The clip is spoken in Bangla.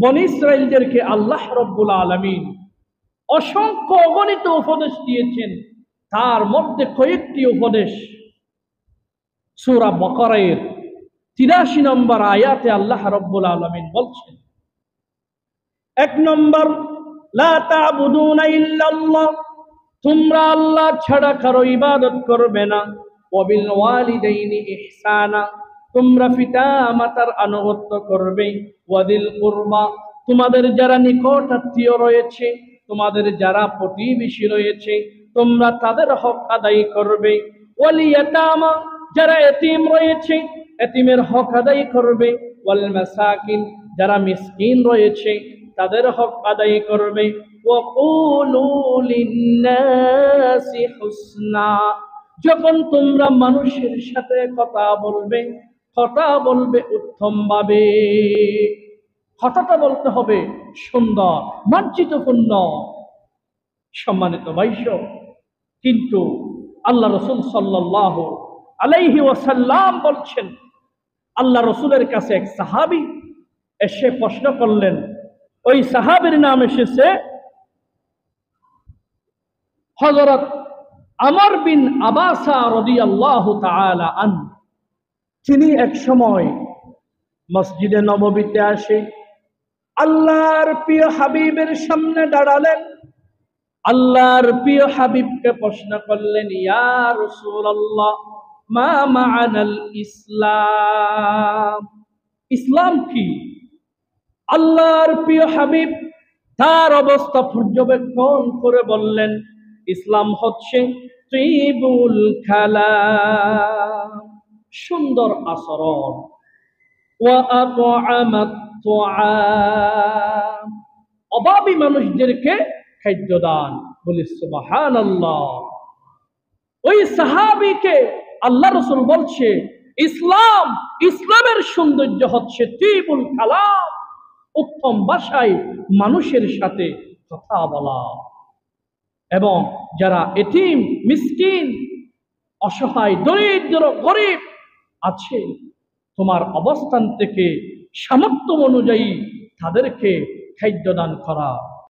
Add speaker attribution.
Speaker 1: বনী ইসরাঈলদেরকে আল্লাহ রাব্বুল আলামিন অসংখ্য অগণিত উপদেশ দিয়েছেন। তার মধ্যে কয়েকটি উপদেশ সূরা বাকারার ৮৩ নম্বর আয়াতে আল্লাহ রাব্বুল আলামিন বলছেন, ১ নম্বর, লা তা'বুদুনা ইল্লাল্লাহ, তোমরা আল্লাহ ছাড়া কারো ইবাদত করবে না। ওয়াবিল ওয়ালিদাইনি ইহসানা, তোমরা পিতা মাতার আনুগত্য করবে। ওয়াদিল কুরবা, তোমাদের যারা নিকট আত্মীয় রয়েছে, তোমাদের যারা প্রতিবেশী রয়েছে, তোমরা তাদের হক আদায় করবে। ওয়াল ইয়াতামা, যারা এতিম রয়েছে, এতিমের হক আদায় করবে। ওয়াল মাসাকিন, যারা মিসকিন রয়েছে, তাদের হক আদায় করবে। ওয়াকুলু লিন্নাসি হুসনা, যখন তোমরা মানুষের সাথে কথা বলবে উত্তম ভাবে। কথাটা বলতে হবে সুন্দর, মার্জিতপূর্ণ। সম্মানিত ভাইস, কিন্তু আল্লাহ রাসূল সাল্লাল্লাহু আলাইহি ওয়াসাল্লাম বলছেন, আল্লাহ রাসূলের কাছে এক সাহাবী এসে প্রশ্ন করলেন। ওই সাহাবীর নাম এসেছে হযরত আমর বিন আবাসা রাদিয়াল্লাহু তাআলা আনহু। তিনি এক সময় মসজিদে নববীতে আসে আল্লাহর প্রিয় হাবিবের সামনে দাঁড়ালেন। আল্লাহর প্রিয় হাবিবকে প্রশ্ন করলেন, ইয়া রাসূলুল্লাহ, মা মা'নাল ইসলাম, ইসলাম কি? আল্লাহর প্রিয় হাবিব তার অবস্থা পর্যবেক্ষণ করে বললেন, ইসলাম হচ্ছে তিবুল কালাম, সুন্দর আচরণ। ওয়া আত'আমাত তুআম, অভাবী মানুষদেরকে খাদ্য দান। বলি সুবহানাল্লাহ। ওই সাহাবীকে আল্লাহ রাসূল বলছে, ইসলামের সৌন্দর্য হচ্ছে তিবুল কালাম, উত্তম ভাষায় মানুষের সাথে কথা বলা। এবং যারা এতিম, মিসকিন, অসহায়, দরিদ্র, গরিব আছে, তোমার অবস্থান থেকে সামর্থ্য অনুযায়ী তাদেরকে খাদ্য দান করা।